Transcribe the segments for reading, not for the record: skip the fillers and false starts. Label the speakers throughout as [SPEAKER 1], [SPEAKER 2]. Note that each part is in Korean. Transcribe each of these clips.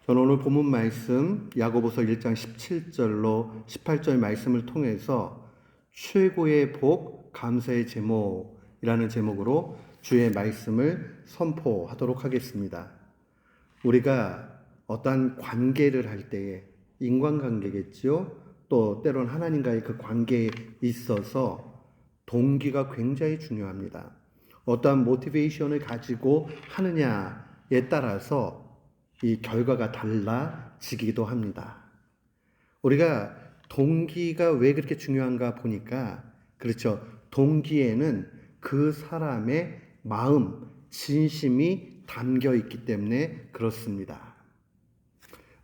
[SPEAKER 1] 저는 오늘 본문 말씀 야고보서 1장 17절로 18절 말씀을 통해서 최고의 복 감사의 제목이라는 제목으로 주의 말씀을 선포하도록 하겠습니다. 우리가 어떠한 관계를 할 때에 인간관계겠죠. 또 때론 하나님과의 그 관계에 있어서 동기가 굉장히 중요합니다. 어떠한 모티베이션을 가지고 하느냐에 따라서 이 결과가 달라지기도 합니다. 우리가 동기가 왜 그렇게 중요한가 보니까, 그렇죠. 동기에는 그 사람의 마음, 진심이 담겨 있기 때문에 그렇습니다.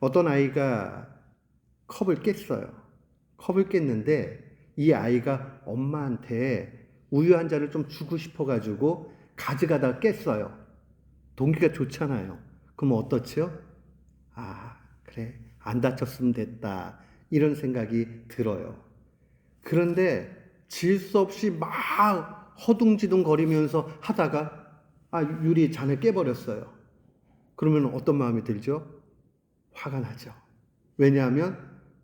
[SPEAKER 1] 어떤 아이가 컵을 깼어요. 컵을 깼는데 이 아이가 엄마한테 우유 한 잔을 좀 주고 싶어가지고 가져가다가 깼어요. 동기가 좋잖아요. 그럼 어떻지요? 그래, 안 다쳤으면 됐다, 이런 생각이 들어요. 그런데 질 수 없이 막 허둥지둥 거리면서 하다가 유리 잔을 깨버렸어요. 그러면 어떤 마음이 들죠? 화가 나죠. 왜냐하면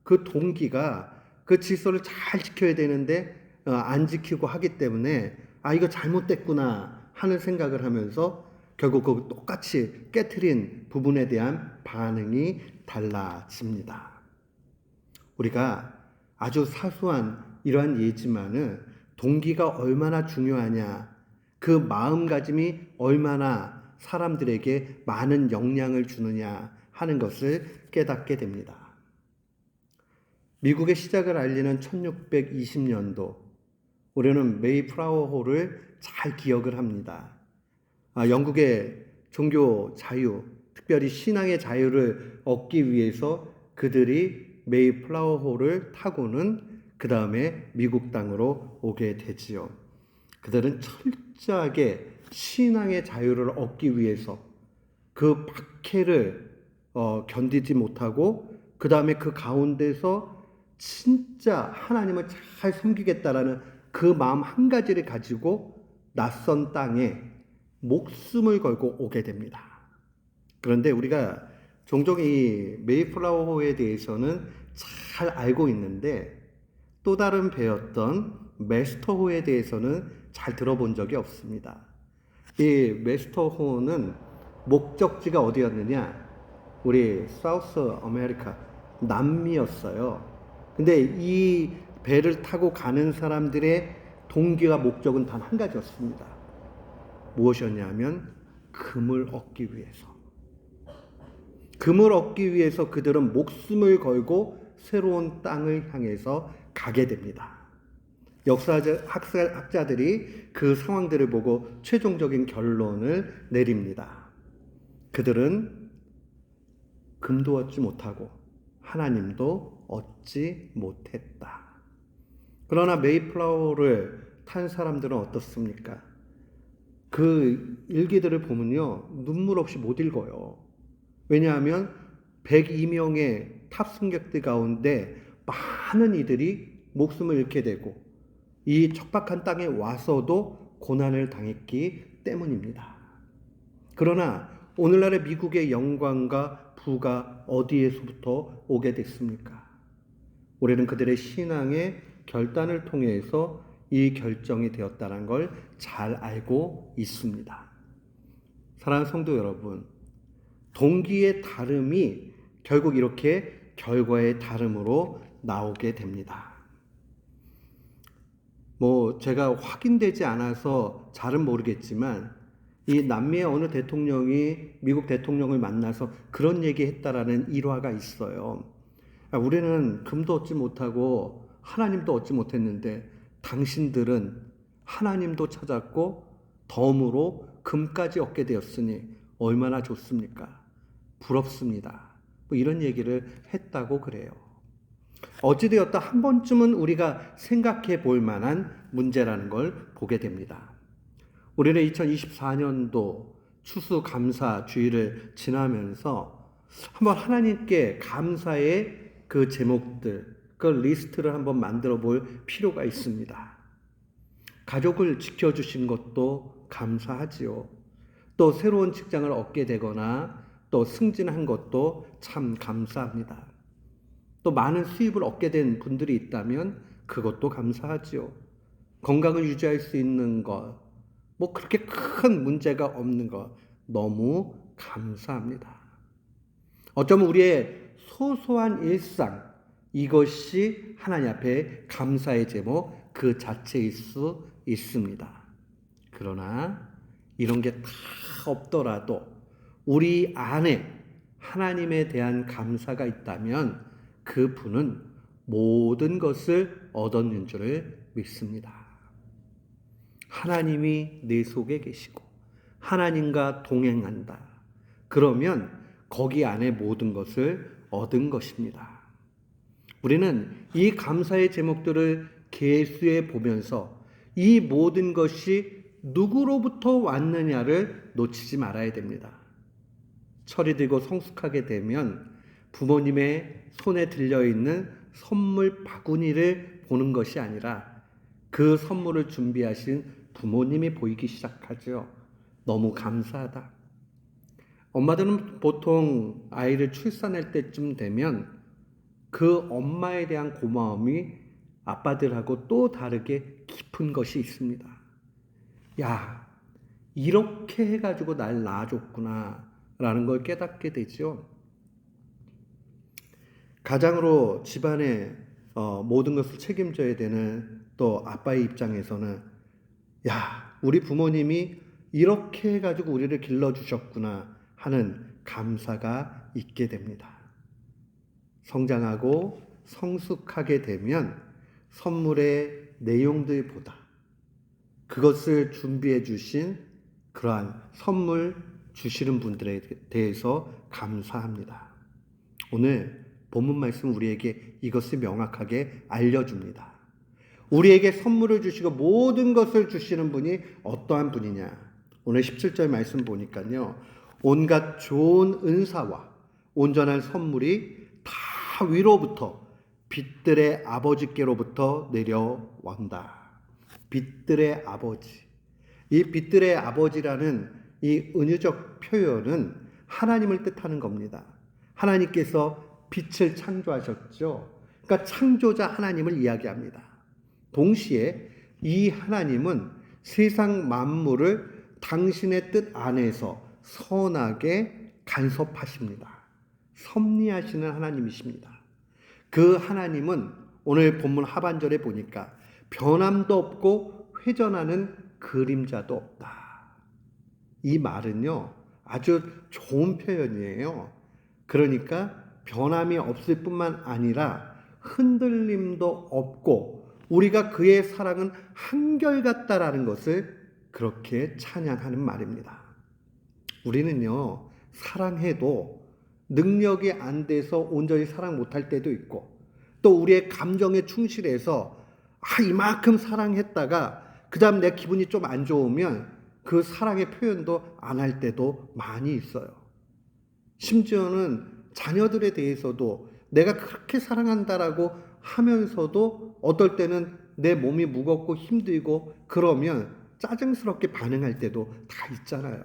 [SPEAKER 1] 그 동기가 그 질서를 잘 지켜야 되는데 안 지키고 하기 때문에 이거 잘못됐구나 하는 생각을 하면서 결국 그 똑같이 깨트린 부분에 대한 반응이 달라집니다. 우리가 아주 사소한 이러한 예지만은 동기가 얼마나 중요하냐, 그 마음가짐이 얼마나 사람들에게 많은 영향을 주느냐 하는 것을 깨닫게 됩니다. 미국의 시작을 알리는 1620년도, 우리는 메이플라워홀을 잘 기억을 합니다. 영국의 종교 자유, 특별히 신앙의 자유를 얻기 위해서 그들이 메이플라워홀을 타고는 그 다음에 미국 땅으로 오게 되지요. 그들은 철저하게 신앙의 자유를 얻기 위해서 그 박해를 견디지 못하고 그 다음에 그 가운데서 진짜 하나님을 잘 섬기겠다라는 그 마음 한 가지를 가지고 낯선 땅에 목숨을 걸고 오게 됩니다. 그런데 우리가 종종 이 메이플라워호에 대해서는 잘 알고 있는데 또 다른 배였던 메스터호에 대해서는 잘 들어본 적이 없습니다. 이 메스터호는 목적지가 어디였느냐? 우리 사우스 아메리카, 남미였어요. 근데 이 배를 타고 가는 사람들의 동기와 목적은 단 한 가지였습니다. 무엇이었냐면 금을 얻기 위해서. 금을 얻기 위해서 그들은 목숨을 걸고 새로운 땅을 향해서 가게 됩니다. 학자들이 그 상황들을 보고 최종적인 결론을 내립니다. 그들은 금도 얻지 못하고 하나님도 얻지 못했다. 그러나 메이플라워를 탄 사람들은 어떻습니까? 그 일기들을 보면요, 눈물 없이 못 읽어요. 왜냐하면 102명의 탑승객들 가운데 많은 이들이 목숨을 잃게 되고 이 척박한 땅에 와서도 고난을 당했기 때문입니다. 그러나 오늘날의 미국의 영광과 부가 어디에서부터 오게 됐습니까? 우리는 그들의 신앙의 결단을 통해서 이 결정이 되었다는 걸 잘 알고 있습니다. 사랑하는 성도 여러분, 동기의 다름이 결국 이렇게 결과의 다름으로 나오게 됩니다. 제가 확인되지 않아서 잘은 모르겠지만 이 남미의 어느 대통령이 미국 대통령을 만나서 그런 얘기했다라는 일화가 있어요. 우리는 금도 얻지 못하고 하나님도 얻지 못했는데 당신들은 하나님도 찾았고 덤으로 금까지 얻게 되었으니 얼마나 좋습니까? 부럽습니다. 이런 얘기를 했다고 그래요. 어찌되었다 한 번쯤은 우리가 생각해 볼 만한 문제라는 걸 보게 됩니다. 우리는 2024년도 추수감사 주일을 지나면서 한번 하나님께 감사의 그 제목들, 그 리스트를 한번 만들어 볼 필요가 있습니다. 가족을 지켜주신 것도 감사하지요. 또 새로운 직장을 얻게 되거나 또 승진한 것도 참 감사합니다. 또 많은 수입을 얻게 된 분들이 있다면 그것도 감사하지요. 건강을 유지할 수 있는 것, 뭐 그렇게 큰 문제가 없는 것 너무 감사합니다. 어쩌면 우리의 소소한 일상, 이것이 하나님 앞에 감사의 제목 그 자체일 수 있습니다. 그러나 이런 게 다 없더라도 우리 안에 하나님에 대한 감사가 있다면 그 분은 모든 것을 얻었는 줄을 믿습니다. 하나님이 내 속에 계시고 하나님과 동행한다. 그러면 거기 안에 모든 것을 얻은 것입니다. 우리는 이 감사의 제목들을 계수해 보면서 이 모든 것이 누구로부터 왔느냐를 놓치지 말아야 됩니다. 철이 들고 성숙하게 되면 부모님의 손에 들려있는 선물 바구니를 보는 것이 아니라 그 선물을 준비하신 부모님이 보이기 시작하죠. 너무 감사하다. 엄마들은 보통 아이를 출산할 때쯤 되면 그 엄마에 대한 고마움이 아빠들하고 또 다르게 깊은 것이 있습니다. 야, 이렇게 해가지고 날 낳아줬구나 라는 걸 깨닫게 되죠. 가장으로 집안의 모든 것을 책임져야 되는 또 아빠의 입장에서는 야, 우리 부모님이 이렇게 해가지고 우리를 길러주셨구나 하는 감사가 있게 됩니다. 성장하고 성숙하게 되면 선물의 내용들보다 그것을 준비해 주신 그러한 선물 주시는 분들에 대해서 감사합니다. 오늘 본문 말씀 우리에게 이것을 명확하게 알려줍니다. 우리에게 선물을 주시고 모든 것을 주시는 분이 어떠한 분이냐. 오늘 17절 말씀 보니까요. 온갖 좋은 은사와 온전한 선물이 다 위로부터 빛들의 아버지께로부터 내려온다. 빛들의 아버지. 이 빛들의 아버지라는 이 은유적 표현은 하나님을 뜻하는 겁니다. 하나님께서 빛을 창조하셨죠. 그러니까 창조자 하나님을 이야기합니다. 동시에 이 하나님은 세상 만물을 당신의 뜻 안에서 선하게 간섭하십니다. 섭리하시는 하나님이십니다. 그 하나님은 오늘 본문 하반절에 보니까 변함도 없고 회전하는 그림자도 없다. 이 말은요, 아주 좋은 표현이에요. 그러니까 변함이 없을 뿐만 아니라 흔들림도 없고 우리가 그의 사랑은 한결같다라는 것을 그렇게 찬양하는 말입니다. 우리는요, 사랑해도 능력이 안 돼서 온전히 사랑 못할 때도 있고 또 우리의 감정에 충실해서 이만큼 사랑했다가 그 다음 내 기분이 좀 안 좋으면 그 사랑의 표현도 안 할 때도 많이 있어요. 심지어는 자녀들에 대해서도 내가 그렇게 사랑한다라고 하면서도 어떨 때는 내 몸이 무겁고 힘들고 그러면 짜증스럽게 반응할 때도 다 있잖아요.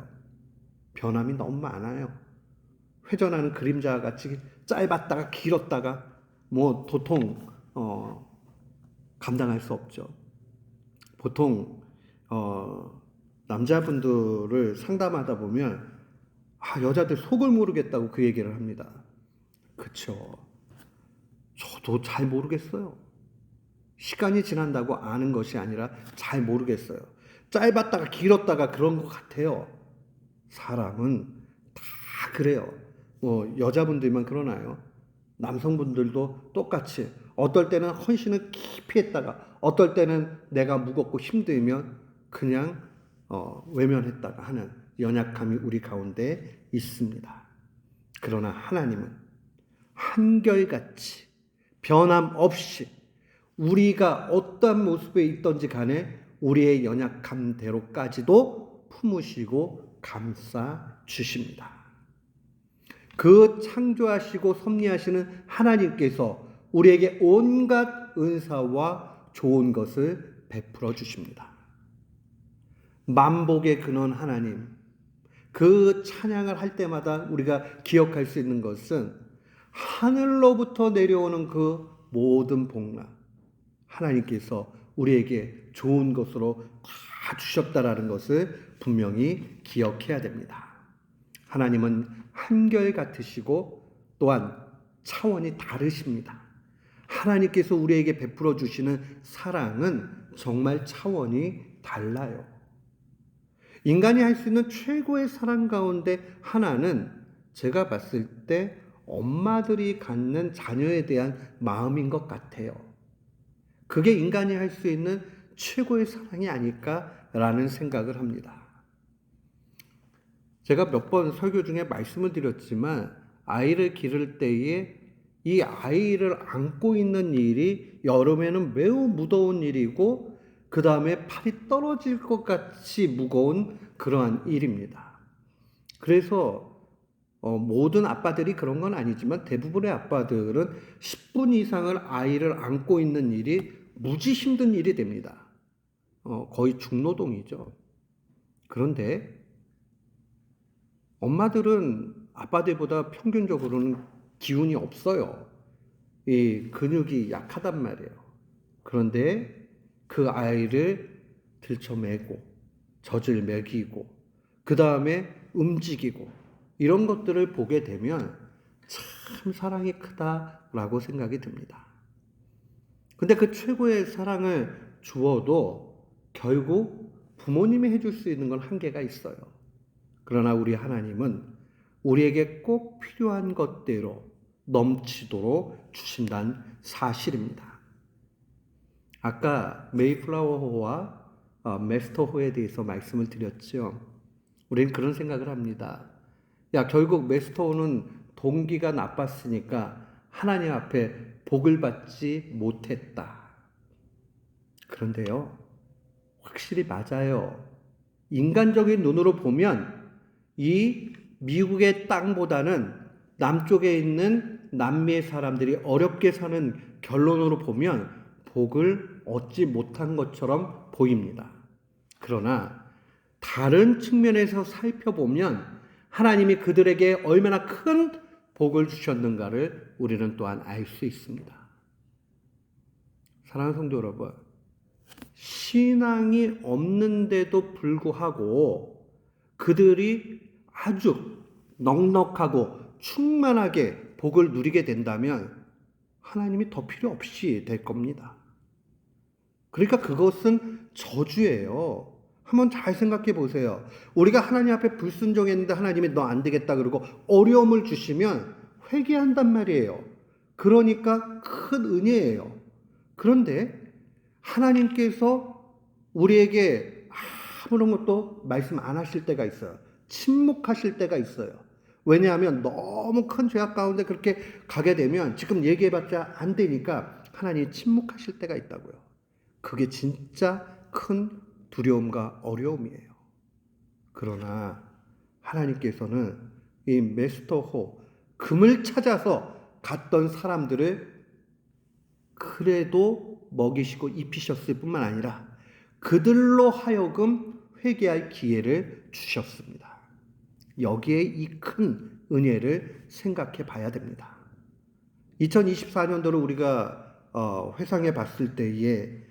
[SPEAKER 1] 변함이 너무 많아요. 회전하는 그림자 같이 짧았다가 길었다가 뭐 도통 감당할 수 없죠. 보통 남자분들을 상담하다 보면 여자들 속을 모르겠다고 그 얘기를 합니다. 그쵸. 저도 잘 모르겠어요. 시간이 지난다고 아는 것이 아니라 잘 모르겠어요. 짧았다가 길었다가 그런 것 같아요. 사람은 다 그래요. 여자분들만 그러나요? 남성분들도 똑같이 어떨 때는 헌신을 깊이 했다가 어떨 때는 내가 무겁고 힘들면 그냥 외면했다가 하는 연약함이 우리 가운데 있습니다. 그러나 하나님은 한결같이 변함없이 우리가 어떠한 모습에 있든지 간에 우리의 연약함대로까지도 품으시고 감싸 주십니다. 그 창조하시고 섭리하시는 하나님께서 우리에게 온갖 은사와 좋은 것을 베풀어 주십니다. 만복의 근원 하나님, 그 찬양을 할 때마다 우리가 기억할 수 있는 것은 하늘로부터 내려오는 그 모든 복락, 하나님께서 우리에게 좋은 것으로 다 주셨다라는 것을 분명히 기억해야 됩니다. 하나님은 한결같으시고 또한 차원이 다르십니다. 하나님께서 우리에게 베풀어 주시는 사랑은 정말 차원이 달라요. 인간이 할 수 있는 최고의 사랑 가운데 하나는 제가 봤을 때 엄마들이 갖는 자녀에 대한 마음인 것 같아요. 그게 인간이 할 수 있는 최고의 사랑이 아닐까라는 생각을 합니다. 제가 몇 번 설교 중에 말씀을 드렸지만 아이를 기를 때에 이 아이를 안고 있는 일이 여름에는 매우 무더운 일이고 그 다음에 팔이 떨어질 것 같이 무거운 그러한 일입니다. 그래서 모든 아빠들이 그런 건 아니지만 대부분의 아빠들은 10분 이상을 아이를 안고 있는 일이 무지 힘든 일이 됩니다. 거의 중노동이죠. 그런데 엄마들은 아빠들보다 평균적으로는 기운이 없어요. 이 근육이 약하단 말이에요. 그런데 그 아이를 들쳐매고 젖을 먹이고 그 다음에 움직이고 이런 것들을 보게 되면 참 사랑이 크다라고 생각이 듭니다. 근데 그 최고의 사랑을 주어도 결국 부모님이 해줄 수 있는 건 한계가 있어요. 그러나 우리 하나님은 우리에게 꼭 필요한 것대로 넘치도록 주신다는 사실입니다. 아까 메이플라워호와 메스터호에 대해서 말씀을 드렸죠. 우리는 그런 생각을 합니다. 결국 메스터호는 동기가 나빴으니까 하나님 앞에 복을 받지 못했다. 그런데요, 확실히 맞아요. 인간적인 눈으로 보면 이 미국의 땅보다는 남쪽에 있는 남미의 사람들이 어렵게 사는 결론으로 보면 복을 얻지 못한 것처럼 보입니다. 그러나 다른 측면에서 살펴보면 하나님이 그들에게 얼마나 큰 복을 주셨는가를 우리는 또한 알 수 있습니다. 사랑하는 성도 여러분, 신앙이 없는데도 불구하고 그들이 아주 넉넉하고 충만하게 복을 누리게 된다면 하나님이 더 필요 없이 될 겁니다. 그러니까 그것은 저주예요. 한번 잘 생각해 보세요. 우리가 하나님 앞에 불순종했는데 하나님이 너 안 되겠다 그러고 어려움을 주시면 회개한단 말이에요. 그러니까 큰 은혜예요. 그런데 하나님께서 우리에게 아무런 것도 말씀 안 하실 때가 있어요. 침묵하실 때가 있어요. 왜냐하면 너무 큰 죄악 가운데 그렇게 가게 되면 지금 얘기해봤자 안 되니까 하나님이 침묵하실 때가 있다고요. 그게 진짜 큰 두려움과 어려움이에요. 그러나 하나님께서는 이 메스터호, 금을 찾아서 갔던 사람들을 그래도 먹이시고 입히셨을 뿐만 아니라 그들로 하여금 회개할 기회를 주셨습니다. 여기에 이 큰 은혜를 생각해 봐야 됩니다. 2024년도를 우리가 회상해 봤을 때에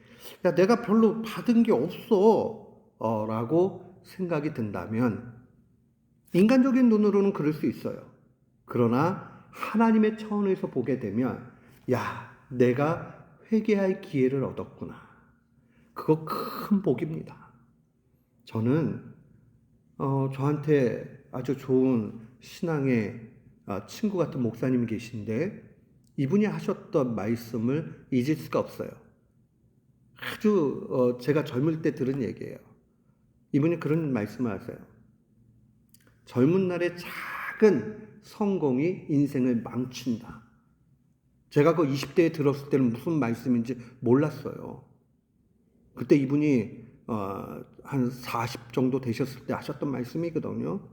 [SPEAKER 1] 내가 별로 받은 게 없어 라고 생각이 든다면 인간적인 눈으로는 그럴 수 있어요. 그러나 하나님의 차원에서 보게 되면 내가 회개할 기회를 얻었구나. 그거 큰 복입니다. 저는 저한테 아주 좋은 신앙의 친구 같은 목사님이 계신데 이분이 하셨던 말씀을 잊을 수가 없어요. 아주 제가 젊을 때 들은 얘기예요. 이분이 그런 말씀을 하세요. 젊은 날의 작은 성공이 인생을 망친다. 제가 그 20대에 들었을 때는 무슨 말씀인지 몰랐어요. 그때 이분이 한 40 정도 되셨을 때 하셨던 말씀이거든요.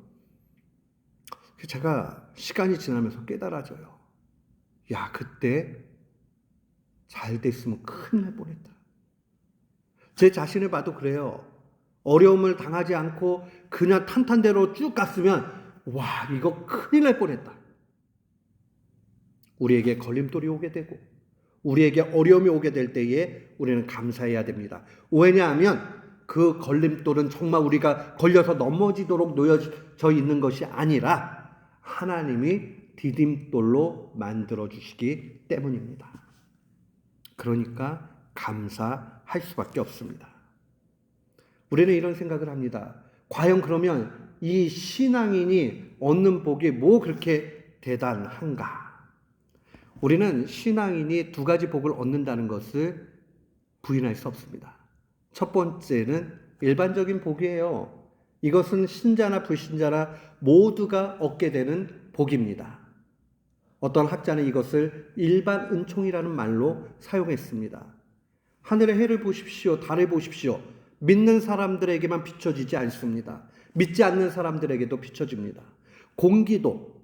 [SPEAKER 1] 제가 시간이 지나면서 깨달아져요. 그때 잘 됐으면 큰일 날 뻔했다. 제 자신을 봐도 그래요. 어려움을 당하지 않고 그냥 탄탄대로 쭉 갔으면 와, 이거 큰일 날 뻔했다. 우리에게 걸림돌이 오게 되고 우리에게 어려움이 오게 될 때에 우리는 감사해야 됩니다. 왜냐하면 그 걸림돌은 정말 우리가 걸려서 넘어지도록 놓여져 있는 것이 아니라 하나님이 디딤돌로 만들어 주시기 때문입니다. 그러니까 감사할 수밖에 없습니다. 우리는 이런 생각을 합니다. 과연 그러면 이 신앙인이 얻는 복이 뭐 그렇게 대단한가? 우리는 신앙인이 두 가지 복을 얻는다는 것을 부인할 수 없습니다. 첫 번째는 일반적인 복이에요. 이것은 신자나 불신자나 모두가 얻게 되는 복입니다. 어떤 학자는 이것을 일반 은총이라는 말로 사용했습니다. 하늘의 해를 보십시오. 달을 보십시오. 믿는 사람들에게만 비춰지지 않습니다. 믿지 않는 사람들에게도 비춰집니다. 공기도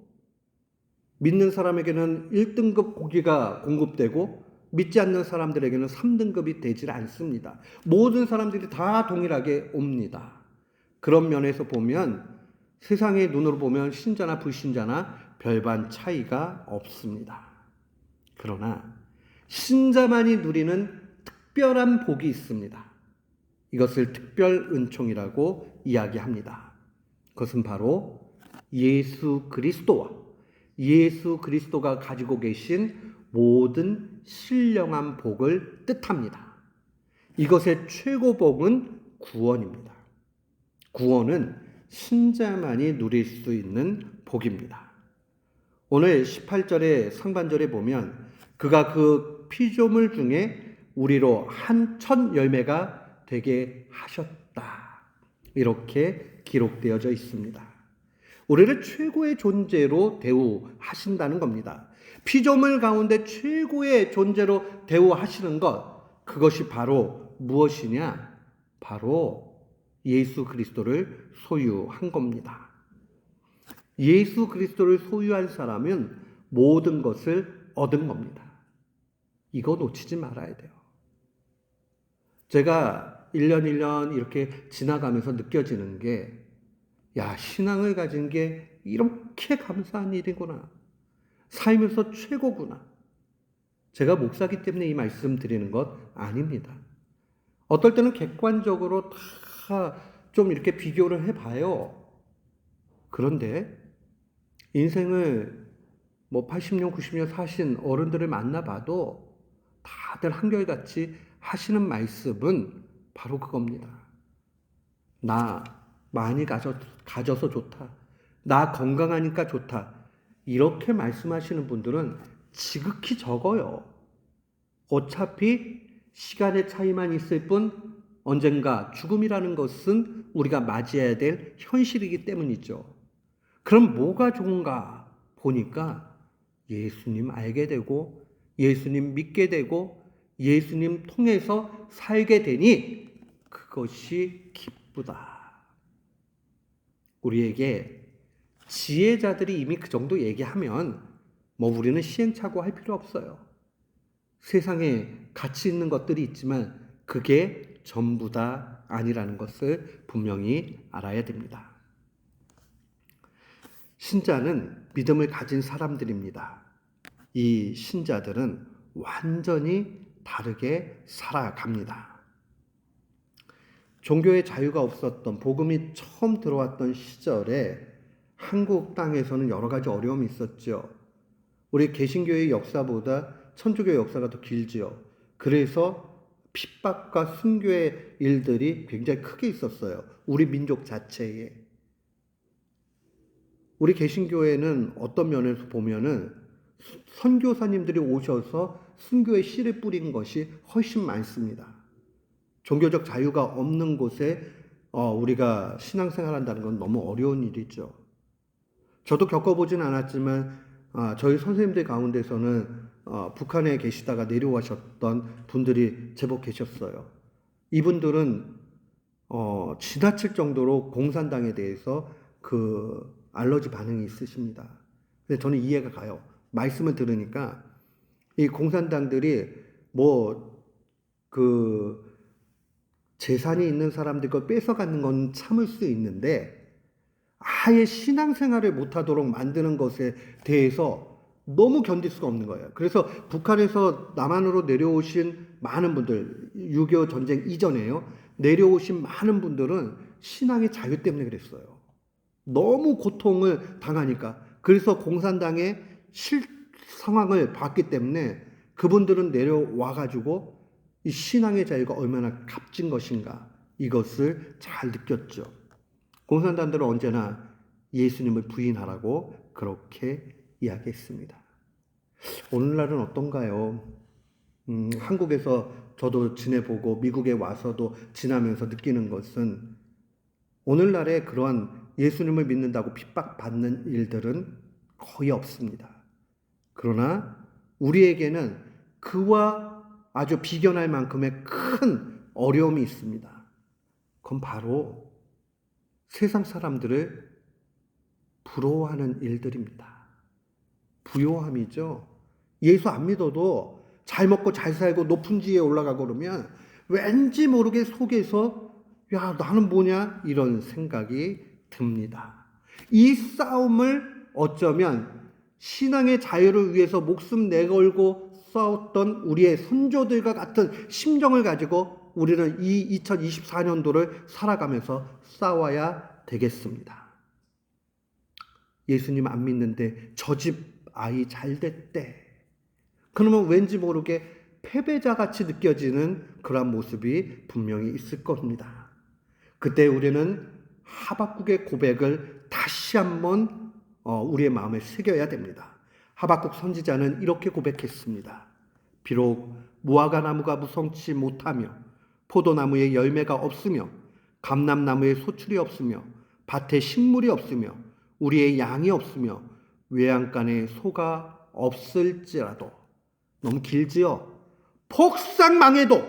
[SPEAKER 1] 믿는 사람에게는 1등급 고기가 공급되고 믿지 않는 사람들에게는 3등급이 되질 않습니다. 모든 사람들이 다 동일하게 옵니다. 그런 면에서 보면 세상의 눈으로 보면 신자나 불신자나 별반 차이가 없습니다. 그러나 신자만이 누리는 특별한 복이 있습니다. 이것을 특별 은총이라고 이야기합니다. 그것은 바로 예수 그리스도가 가지고 계신 모든 신령한 복을 뜻합니다. 이것의 최고복은 구원입니다. 구원은 신자만이 누릴 수 있는 복입니다. 오늘 18절의 상반절에 보면 그가 그 피조물 중에 우리로 한 첫 열매가 되게 하셨다. 이렇게 기록되어져 있습니다. 우리를 최고의 존재로 대우하신다는 겁니다. 피조물 가운데 최고의 존재로 대우하시는 것, 그것이 바로 무엇이냐? 바로 예수 그리스도를 소유한 겁니다. 예수 그리스도를 소유한 사람은 모든 것을 얻은 겁니다. 이거 놓치지 말아야 돼요. 제가 1년 이렇게 지나가면서 느껴지는 게, 야, 신앙을 가진 게 이렇게 감사한 일이구나. 살면서 최고구나. 제가 목사기 때문에 이 말씀 드리는 것 아닙니다. 어떨 때는 객관적으로 다 좀 이렇게 비교를 해봐요. 그런데 인생을 80년, 90년 사신 어른들을 만나봐도 다들 한결같이 하시는 말씀은 바로 그겁니다. 나 많이 가져서 좋다. 나 건강하니까 좋다. 이렇게 말씀하시는 분들은 지극히 적어요. 어차피 시간의 차이만 있을 뿐 언젠가 죽음이라는 것은 우리가 맞이해야 될 현실이기 때문이죠. 그럼 뭐가 좋은가 보니까 예수님 알게 되고 예수님 믿게 되고 예수님 통해서 살게 되니 그것이 기쁘다. 우리에게 지혜자들이 이미 그 정도 얘기하면 우리는 시행착오할 필요 없어요. 세상에 가치 있는 것들이 있지만 그게 전부 다 아니라는 것을 분명히 알아야 됩니다. 신자는 믿음을 가진 사람들입니다. 이 신자들은 완전히 다르게 살아갑니다. 종교의 자유가 없었던, 복음이 처음 들어왔던 시절에 한국 땅에서는 여러 가지 어려움이 있었죠. 우리 개신교의 역사보다 천주교의 역사가 더 길지요. 그래서 핍박과 순교의 일들이 굉장히 크게 있었어요. 우리 민족 자체에. 우리 개신교회는 어떤 면에서 보면은 선교사님들이 오셔서 순교의 씨를 뿌린 것이 훨씬 많습니다. 종교적 자유가 없는 곳에 우리가 신앙생활한다는 건 너무 어려운 일이죠. 저도 겪어보진 않았지만 저희 선생님들 가운데서는 북한에 계시다가 내려오셨던 분들이 제법 계셨어요. 이분들은 지나칠 정도로 공산당에 대해서 그 알러지 반응이 있으십니다. 근데 저는 이해가 가요. 말씀을 들으니까 이 공산당들이 재산이 있는 사람들 걸 뺏어가는 건 참을 수 있는데 아예 신앙생활을 못하도록 만드는 것에 대해서 너무 견딜 수가 없는 거예요. 그래서 북한에서 남한으로 내려오신 많은 분들, 6.25 전쟁 이전에요, 내려오신 많은 분들은 신앙의 자유 때문에 그랬어요. 너무 고통을 당하니까. 그래서 공산당의 상황을 봤기 때문에 그분들은 내려와가지고 이 신앙의 자유가 얼마나 값진 것인가, 이것을 잘 느꼈죠. 공산당들은 언제나 예수님을 부인하라고 그렇게 이야기했습니다. 오늘날은 어떤가요? 한국에서 저도 지내보고 미국에 와서도 지나면서 느끼는 것은 오늘날에 그러한 예수님을 믿는다고 핍박받는 일들은 거의 없습니다. 그러나 우리에게는 그와 아주 비견할 만큼의 큰 어려움이 있습니다. 그건 바로 세상 사람들을 부러워하는 일들입니다. 부요함이죠. 예수 안 믿어도 잘 먹고 잘 살고 높은 지위에 올라가고 그러면 왠지 모르게 속에서 야, 나는 뭐냐? 이런 생각이 듭니다. 이 싸움을 어쩌면 신앙의 자유를 위해서 목숨 내걸고 싸웠던 우리의 선조들과 같은 심정을 가지고 우리는 이 2024년도를 살아가면서 싸워야 되겠습니다. 예수님 안 믿는데 저 집 아이 잘 됐대. 그러면 왠지 모르게 패배자같이 느껴지는 그런 모습이 분명히 있을 겁니다. 그때 우리는 하박국의 고백을 다시 한번 우리의 마음에 새겨야 됩니다. 하박국 선지자는 이렇게 고백했습니다. 비록 무화과 나무가 무성치 못하며 포도나무에 열매가 없으며 감람나무에 소출이 없으며 밭에 식물이 없으며 우리의 양이 없으며 외양간에 소가 없을지라도, 너무 길지요? 폭삭 망해도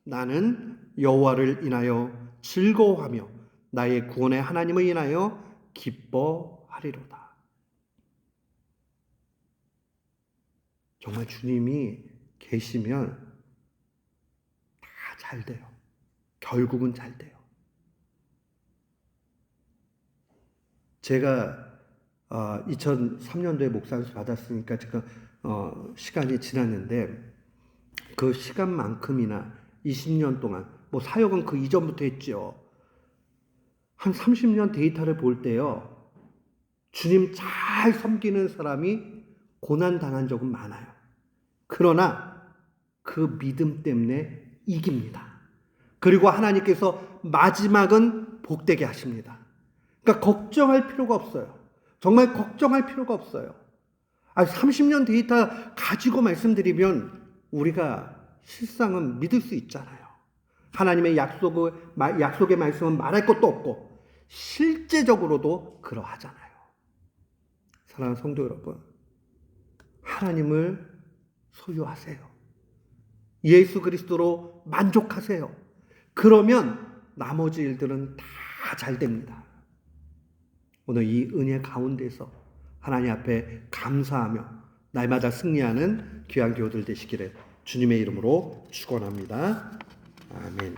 [SPEAKER 1] 나는 여호와를 인하여 즐거워하며 나의 구원의 하나님을 인하여 기뻐하리로다. 정말 주님이 계시면 다 잘 돼요. 결국은 잘 돼요. 제가 2003년도에 목사를 받았으니까 지금 시간이 지났는데 그 시간만큼이나 20년 동안, 뭐 사역은 그 이전부터 했죠. 한 30년 데이터를 볼 때요, 주님 잘 섬기는 사람이 고난당한 적은 많아요. 그러나 그 믿음 때문에 이깁니다. 그리고 하나님께서 마지막은 복되게 하십니다. 그러니까 걱정할 필요가 없어요. 정말 걱정할 필요가 없어요. 30년 데이터 가지고 말씀드리면 우리가 실상은 믿을 수 있잖아요. 하나님의 약속의 말씀은 말할 것도 없고 실제적으로도 그러하잖아요. 사랑하는 성도 여러분, 하나님을 소유하세요. 예수 그리스도로 만족하세요. 그러면 나머지 일들은 다 잘 됩니다. 오늘 이 은혜 가운데서 하나님 앞에 감사하며 날마다 승리하는 귀한 교우들 되시기를 주님의 이름으로 축원합니다. 아멘.